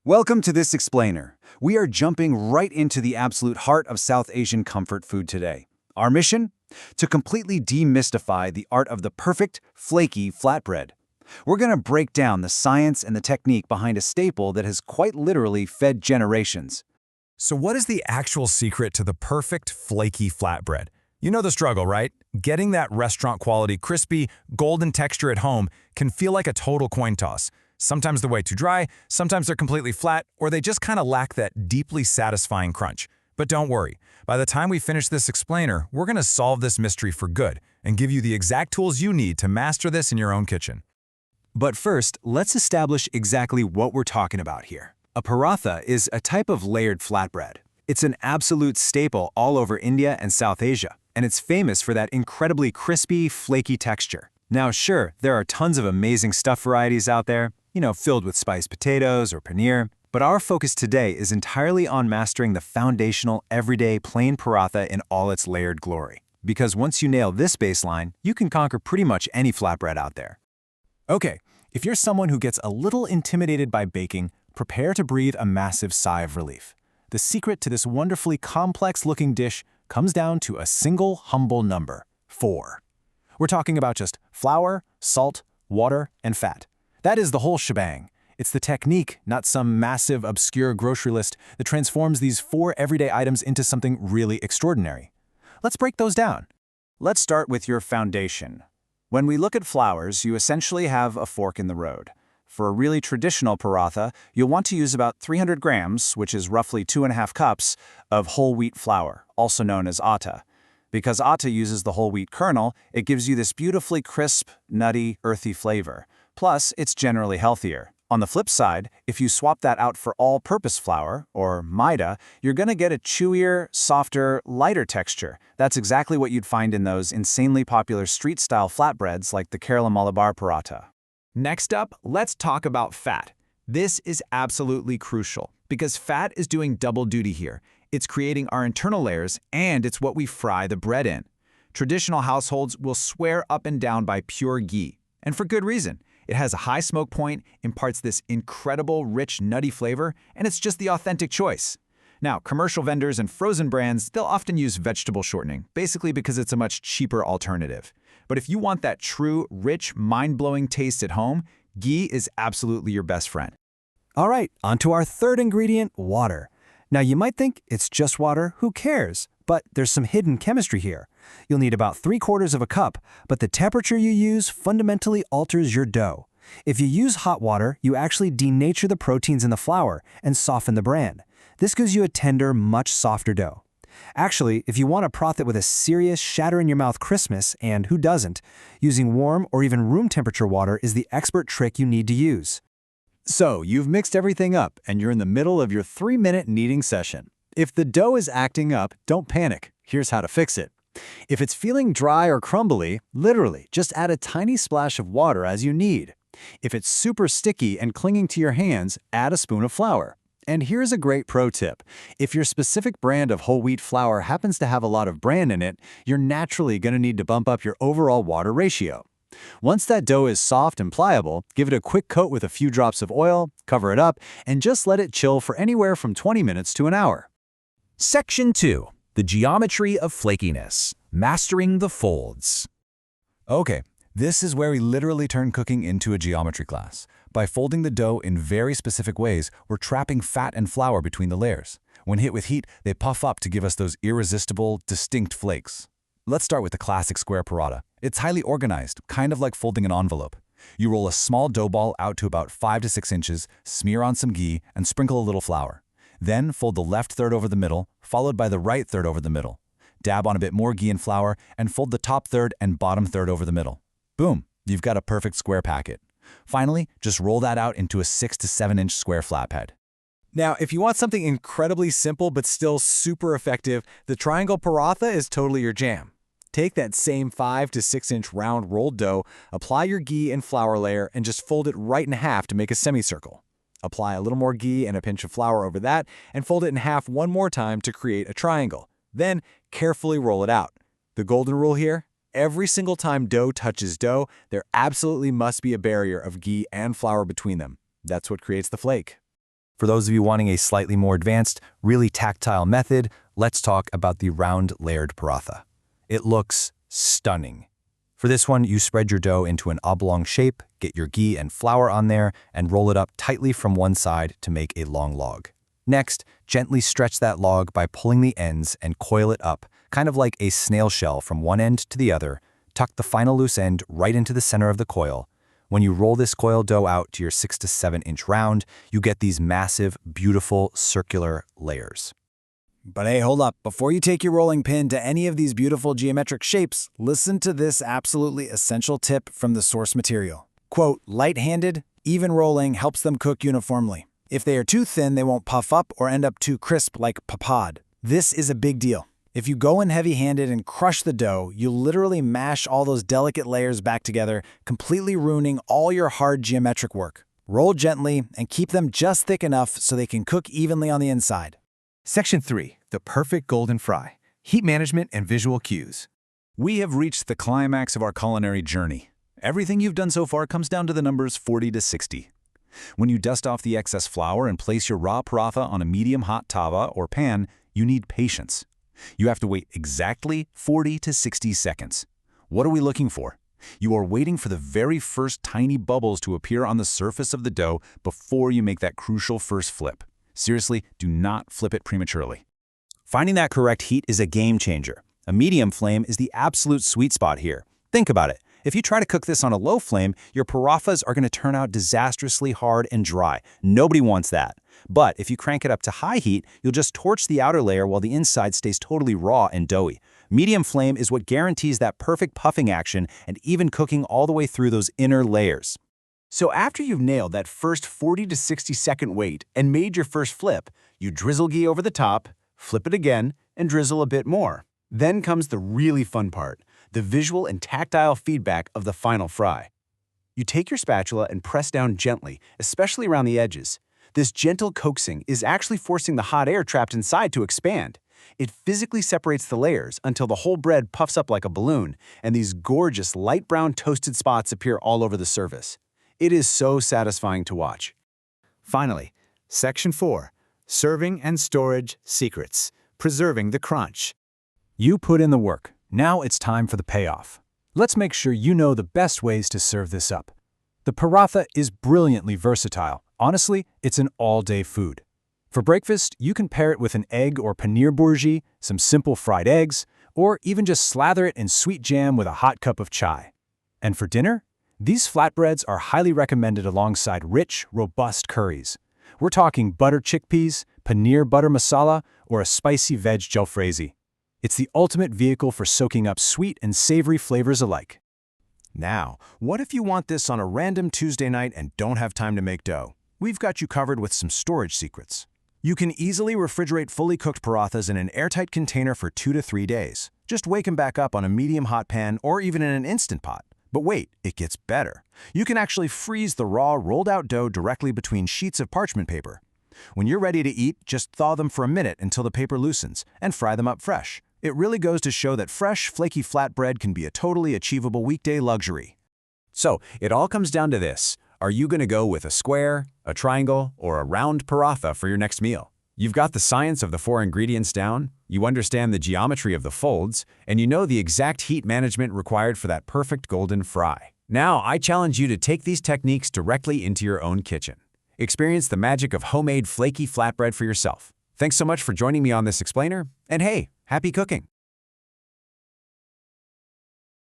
Welcome to this explainer. We are jumping right into the absolute heart of South Asian comfort food today. Our mission? To completely demystify the art of the perfect, flaky flatbread. We're going to break down the science and the technique behind a staple that has quite literally fed generations. So what is the actual secret to the perfect flaky flatbread? You know the struggle, right? Getting that restaurant-quality, crispy, golden texture at home can feel like a total coin toss. Sometimes they're way too dry, sometimes they're completely flat, or they just kind of lack that deeply satisfying crunch. But don't worry, by the time we finish this explainer, we're going to solve this mystery for good and give you the exact tools you need to master this in your own kitchen. But first, let's establish exactly what we're talking about here. A paratha is a type of layered flatbread. It's an absolute staple all over India and South Asia, and it's famous for that incredibly crispy, flaky texture. Now sure, there are tons of amazing stuffed varieties out there, filled with spiced potatoes or paneer, but our focus today is entirely on mastering the foundational, everyday, plain paratha in all its layered glory. Because once you nail this baseline, you can conquer pretty much any flatbread out there. Okay, if you're someone who gets a little intimidated by baking, prepare to breathe a massive sigh of relief. The secret to this wonderfully complex-looking dish comes down to a single humble number, 4. We're talking about just flour, salt, water, and fat. That is the whole shebang. It's the technique, not some massive, obscure grocery list, that transforms these 4 everyday items into something really extraordinary. Let's break those down. Let's start with your foundation. When we look at flours, you essentially have a fork in the road. For a really traditional paratha, you'll want to use about 300 grams, which is roughly 2.5 cups, of whole wheat flour, also known as atta. Because atta uses the whole wheat kernel, it gives you this beautifully crisp, nutty, earthy flavor. Plus, it's generally healthier. On the flip side, if you swap that out for all-purpose flour, or maida, you're going to get a chewier, softer, lighter texture. That's exactly what you'd find in those insanely popular street-style flatbreads like the Kerala Malabar paratha. Next up, let's talk about fat. This is absolutely crucial because fat is doing double duty here. It's creating our internal layers, and it's what we fry the bread in. Traditional households will swear up and down by pure ghee, and for good reason. It has a high smoke point, imparts this incredible, rich, nutty flavor, and it's just the authentic choice. Now, commercial vendors and frozen brands, they'll often use vegetable shortening, basically because it's a much cheaper alternative. But if you want that true, rich, mind-blowing taste at home, ghee is absolutely your best friend. All right, on to our third ingredient, water. Now you might think it's just water, who cares? But there's some hidden chemistry here. You'll need about 3/4 of a cup, but the temperature you use fundamentally alters your dough. If you use hot water, you actually denature the proteins in the flour and soften the bran. This gives you a tender, much softer dough. Actually, if you want a paratha with a serious shatter-in-your-mouth crispness, and who doesn't, using warm or even room temperature water is the expert trick you need to use. So, you've mixed everything up, and you're in the middle of your 3-minute kneading session. If the dough is acting up, don't panic. Here's how to fix it. If it's feeling dry or crumbly, literally, just add a tiny splash of water as you need. If it's super sticky and clinging to your hands, add a spoon of flour. And here's a great pro tip. If your specific brand of whole wheat flour happens to have a lot of bran in it, you're naturally going to need to bump up your overall water ratio. Once that dough is soft and pliable, give it a quick coat with a few drops of oil, cover it up, and just let it chill for anywhere from 20 minutes to an hour. Section 2. The geometry of flakiness. Mastering the folds. Okay, this is where we literally turn cooking into a geometry class. By folding the dough in very specific ways, we're trapping fat and flour between the layers. When hit with heat, they puff up to give us those irresistible, distinct flakes. Let's start with the classic square paratha. It's highly organized, kind of like folding an envelope. You roll a small dough ball out to about 5 to 6 inches, smear on some ghee, and sprinkle a little flour. Then fold the left third over the middle, followed by the right third over the middle. Dab on a bit more ghee and flour, and fold the top third and bottom third over the middle. Boom, you've got a perfect square packet. Finally, just roll that out into a 6 to 7 inch square flatbread. Now, if you want something incredibly simple but still super effective, the triangle paratha is totally your jam. Take that same 5 to 6 inch round rolled dough, apply your ghee and flour layer, and just fold it right in half to make a semicircle. Apply a little more ghee and a pinch of flour over that, and fold it in half one more time to create a triangle. Then, carefully roll it out. The golden rule here? Every single time dough touches dough, there absolutely must be a barrier of ghee and flour between them. That's what creates the flake. For those of you wanting a slightly more advanced, really tactile method, let's talk about the round layered paratha. It looks stunning. For this one, you spread your dough into an oblong shape, get your ghee and flour on there, and roll it up tightly from one side to make a long log. Next, gently stretch that log by pulling the ends and coil it up, kind of like a snail shell from one end to the other. Tuck the final loose end right into the center of the coil. When you roll this coil dough out to your 6 to 7 inch round, you get these massive, beautiful, circular layers. But hey, hold up. Before you take your rolling pin to any of these beautiful geometric shapes, listen to this absolutely essential tip from the source material. Quote, light-handed, even rolling helps them cook uniformly. If they are too thin, they won't puff up or end up too crisp like papad. This is a big deal. If you go in heavy-handed and crush the dough, you literally mash all those delicate layers back together, completely ruining all your hard geometric work. Roll gently and keep them just thick enough so they can cook evenly on the inside. Section 3. The perfect golden fry. Heat management and visual cues. We have reached the climax of our culinary journey. Everything you've done so far comes down to the numbers 40 to 60. When you dust off the excess flour and place your raw paratha on a medium-hot tava or pan, you need patience. You have to wait exactly 40 to 60 seconds. What are we looking for? You are waiting for the very first tiny bubbles to appear on the surface of the dough before you make that crucial first flip. Seriously, do not flip it prematurely. Finding that correct heat is a game changer. A medium flame is the absolute sweet spot here. Think about it. If you try to cook this on a low flame, your parathas are going to turn out disastrously hard and dry. Nobody wants that. But if you crank it up to high heat, you'll just torch the outer layer while the inside stays totally raw and doughy. Medium flame is what guarantees that perfect puffing action and even cooking all the way through those inner layers. So after you've nailed that first 40 to 60 second wait and made your first flip, you drizzle ghee over the top, flip it again, and drizzle a bit more. Then comes the really fun part, the visual and tactile feedback of the final fry. You take your spatula and press down gently, especially around the edges. This gentle coaxing is actually forcing the hot air trapped inside to expand. It physically separates the layers until the whole bread puffs up like a balloon, and these gorgeous light brown toasted spots appear all over the surface. It is so satisfying to watch. Finally, Section 4. Serving and Storage Secrets. Preserving the crunch. You put in the work. Now it's time for the payoff. Let's make sure you know the best ways to serve this up. The paratha is brilliantly versatile. Honestly, it's an all-day food. For breakfast, you can pair it with an egg or paneer bourgie, some simple fried eggs, or even just slather it in sweet jam with a hot cup of chai. And for dinner, these flatbreads are highly recommended alongside rich, robust curries. We're talking butter chickpeas, paneer butter masala, or a spicy veg jalfrezi. It's the ultimate vehicle for soaking up sweet and savory flavors alike. Now, what if you want this on a random Tuesday night and don't have time to make dough? We've got you covered with some storage secrets. You can easily refrigerate fully cooked parathas in an airtight container for 2 to 3 days. Just wake them back up on a medium hot pan or even in an Instant Pot. But wait, it gets better. You can actually freeze the raw, rolled-out dough directly between sheets of parchment paper. When you're ready to eat, just thaw them for a minute until the paper loosens and fry them up fresh. It really goes to show that fresh, flaky flatbread can be a totally achievable weekday luxury. So, it all comes down to this. Are you going to go with a square, a triangle, or a round paratha for your next meal? You've got the science of the 4 ingredients down, you understand the geometry of the folds, and you know the exact heat management required for that perfect golden fry. Now, I challenge you to take these techniques directly into your own kitchen. Experience the magic of homemade flaky flatbread for yourself. Thanks so much for joining me on this explainer, and hey, happy cooking!